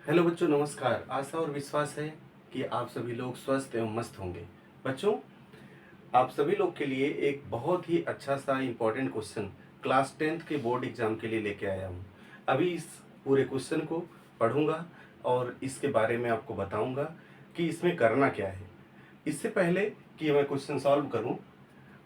Hello बच्चों, नमस्कार। आशा और विश्वास है कि आप सभी लोग स्वस्थ एवं मस्त होंगे। बच्चों, आप सभी लोग के लिए एक बहुत ही अच्छा सा इम्पोर्टेंट क्वेश्चन क्लास 10th के बोर्ड एग्जाम के लिए लेके आया हूँ। अभी इस पूरे क्वेश्चन को पढ़ूंगा और इसके बारे में आपको बताऊंगा कि इसमें करना क्या है। इससे पहले कि मैं क्वेश्चन सॉल्व करूं,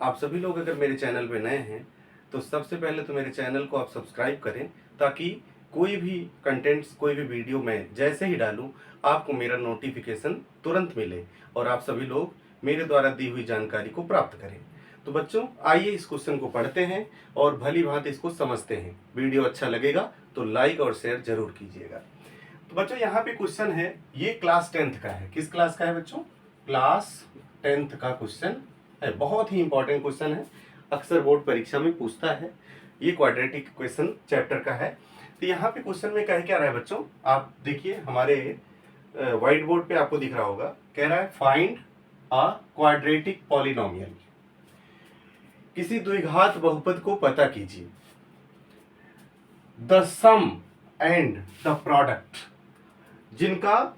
आप सभी लोग अगर मेरे चैनल पे नए हैं तो सबसे पहले तो मेरे चैनल को आप सब्सक्राइब करें, ताकि कोई भी कंटेंट्स, कोई भी वीडियो मैं जैसे ही डालूं आपको मेरा नोटिफिकेशन तुरंत मिले और आप सभी लोग मेरे द्वारा दी हुई जानकारी को प्राप्त करें। तो बच्चों, आइए इस क्वेश्चन को पढ़ते हैं और भली भांति इसको समझते हैं। वीडियो अच्छा लगेगा तो लाइक और शेयर जरूर कीजिएगा। तो बच्चों, यहाँ पे क्वेश्चन है, ये क्लास 10th का है। किस क्लास का है बच्चों? क्लास 10th का क्वेश्चन है। बहुत ही इंपॉर्टेंट क्वेश्चन है, अक्सर बोर्ड परीक्षा में पूछता है। ये क्वाड्रेटिक इक्वेशन चैप्टर का है। तो यहाँ पे क्वेश्चन में कह क्या रहा है बच्चों, आप देखिए हमारे व्हाइट बोर्ड पे आपको दिख रहा होगा। कह रहा है फाइंड अ क्वाड्रेटिक पॉलिनोमियल। किसी द्विघात बहुपद को पता कीजिए। The sum and the product जिनका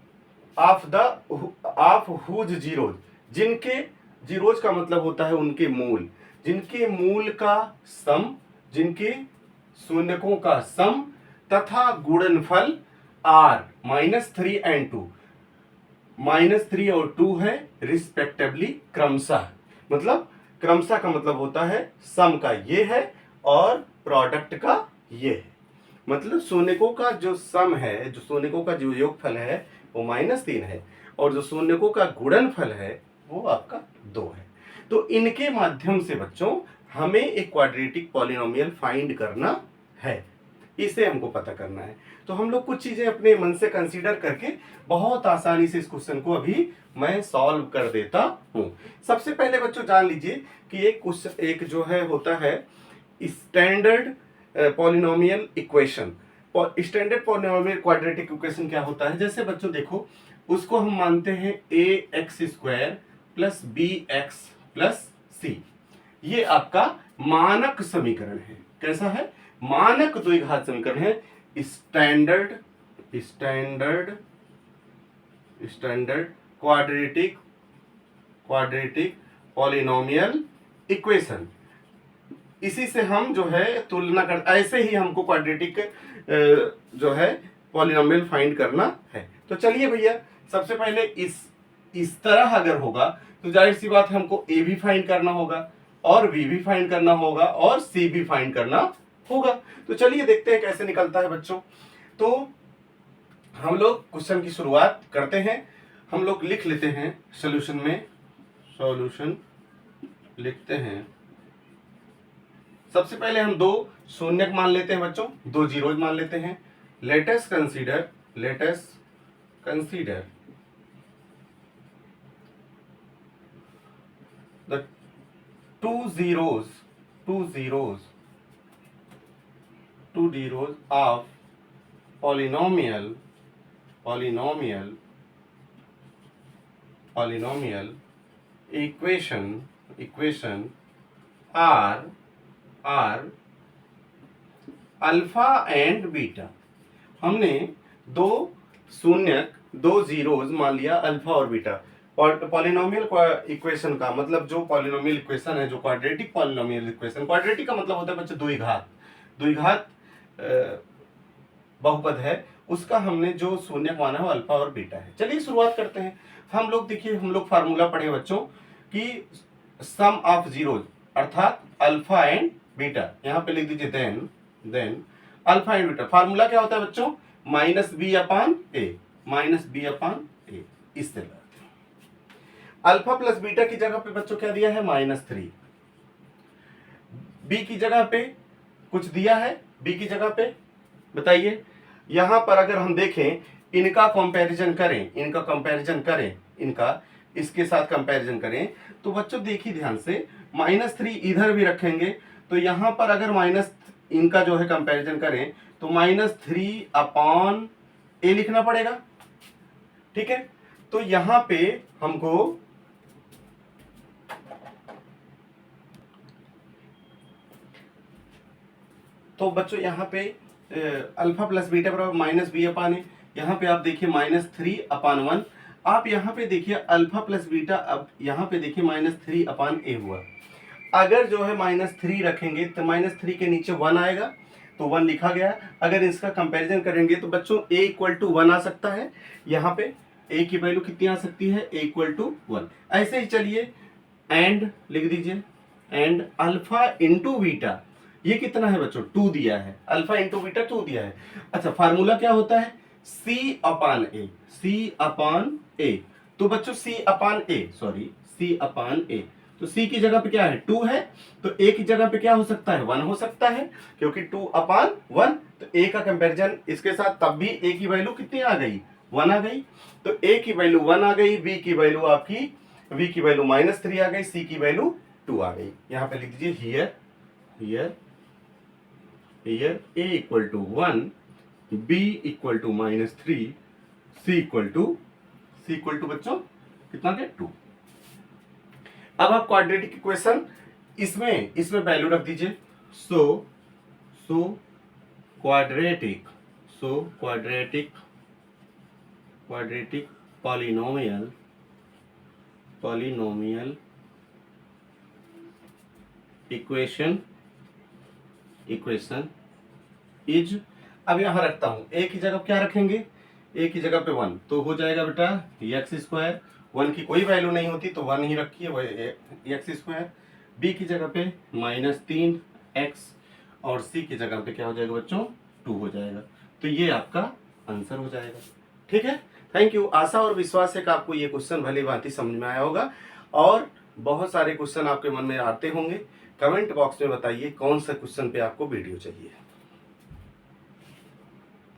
ऑफ हुज जीरोज, जिनके जीरोज का मतलब होता है उनके मूल, जिनके मूल का सम, जिनके शून्यकों का सम तथा गुणनफल आर -3 एंड 2, -3 और 2 है रिस्पेक्टिवली, क्रमशः। मतलब क्रमशः का मतलब होता है सम का ये है और प्रोडक्ट का ये है। मतलब शून्यकों का जो सम है, जो शून्यकों का जो योगफल है वो -3 है और जो शून्यकों का गुणनफल है वो आपका 2 है। तो इनके माध्यम से बच्चों हमें एक क्वाड्रेटिक पॉलिनोमियल फाइंड करना है, इसे हमको पता करना है। तो हम लोग कुछ चीजें अपने मन से कंसीडर करके बहुत आसानी से इस क्वेश्चन को अभी मैं सॉल्व कर देता हूं। सबसे पहले बच्चों जान लीजिए कि एक जो है होता है standard polynomial equation. Standard polynomial quadratic equation क्या होता है? जैसे बच्चों देखो, उसको हम मानते हैं ax² + bx + c। ये आपका मानक समीकरण है। कैसा है? मानक द्विघात समीकरण है। Standard standard standard quadratic polynomial equation. इसी से हम जो है तुलना कर, ऐसे ही हमको क्वाड्रेटिक जो है पॉलिनोमियल फाइंड करना है। तो चलिए भैया, सबसे पहले इस तरह अगर होगा तो जाहिर सी बात है हमको ए भी फाइंड करना होगा और बी भी फाइंड करना होगा और सी भी फाइंड करना होगा। तो चलिए देखते हैं कैसे निकलता है बच्चों। तो हम लोग क्वेश्चन की शुरुआत करते हैं। हम लोग लिख लेते हैं सॉल्यूशन में, सॉल्यूशन लिखते हैं। सबसे पहले हम 2 शून्यक मान लेते हैं बच्चों, 2 जीरोज मान लेते हैं। Let us consider the two zeros of polynomial equation are alpha and beta. हमने 2 शून्यक, 2 जीरोज मान लिया, अल्फा और बीटा। पॉलिनोमियल इक्वेशन का मतलब, जो पॉलिनोमियल इक्वेशन है, जो क्वाड्रेटिक पॉलिनोमियल इक्वेशन, क्वाड्रेटिक का मतलब होता है बच्चों द्विघात बहुपद है, उसका हमने जो शून्यक माना है वो अल्फा और बीटा है। चलिए शुरुआत करते हैं। हम लोग देखिए, हम लोग फार्मूला पढ़े बच्चों कि सम ऑफ जीरोज अर्थात अल्फा एंड बीटा। यहाँ पे लिख दीजिए then alpha and beta. Formula क्या होता है बच्चों? -b/a, इस तरह। अल्फा प्लस बीटा की जगह पे बच्चों क्या दिया है? -3। बी की जगह पे कुछ दिया है, बी की जगह पे बताइए। यहां पर अगर हम देखें, इनका कंपैरिजन करें, इनका इसके साथ कंपैरिजन करें तो बच्चों देखिए ध्यान से, -3 इधर भी रखेंगे तो यहां पर अगर माइनस इनका जो है कंपैरिजन करें तो -3/a लिखना पड़ेगा। ठीक है, तो यहां पे हमको तो बच्चों यहाँ पे अल्फा प्लस बीटा बराबर -b/a, यहाँ पे आप देखिए -3/1। आप यहाँ पे देखिए अल्फा प्लस बीटा, अब यहाँ पे देखिए -3/a हुआ। अगर जो है -3 रखेंगे तो -3 के नीचे 1 आएगा, तो 1 लिखा गया। अगर इसका कंपैरिजन करेंगे तो बच्चों a = 1 आ सकता है। यहाँ पे a की वैल्यू कितनी आ सकती है, a = 1। ऐसे ही चलिए एंड लिख दीजिए, एंड अल्फा इंटू बीटा, ये कितना है बच्चों, 2 दिया है, अल्फा इंटू बीटा 2 दिया है। अच्छा, फार्मूला क्या होता है, C/a, C/a। तो बच्चों C/a, तो C की जगह पे क्या है, 2 है, तो A की जगह पे क्या हो सकता है, 1 हो सकता है, क्योंकि 2/1। तो A का कंपैरिजन इसके साथ, तब भी A की वैल्यू कितनी आ गई, 1 आ गई। तो A की वैल्यू 1 आ गई, V की वैल्यू -3 आ गई, C की वैल्यू 2 आ गई। यहां पे लिख दीजिए हियर A = 1, B = -3, C = बच्चों कितना के, 2। अब आप क्वाड्रेटिक इक्वेशन इसमें वैल्यू रख दीजिए। So quadratic polynomial equation is, अब यहां रखता हूं, ए की जगह क्या रखेंगे, ए की जगह पे 1, तो हो जाएगा बेटा x²। 1 की कोई वैल्यू नहीं होती तो 1 ही रखिए, वो x²। b की जगह पे -3x, और c की जगह पे क्या हो जाएगा बच्चों, 2 हो जाएगा। तो ये आपका आंसर हो जाएगा। ठीक है, थैंक यू। आशा और विश्वास है कि आपको ये क्वेश्चन भली भांति समझ में आया होगा, और बहुत सारे क्वेश्चन आपके मन में आते होंगे। कमेंट बॉक्स में बताइए कौन सा क्वेश्चन पे आपको वीडियो चाहिए।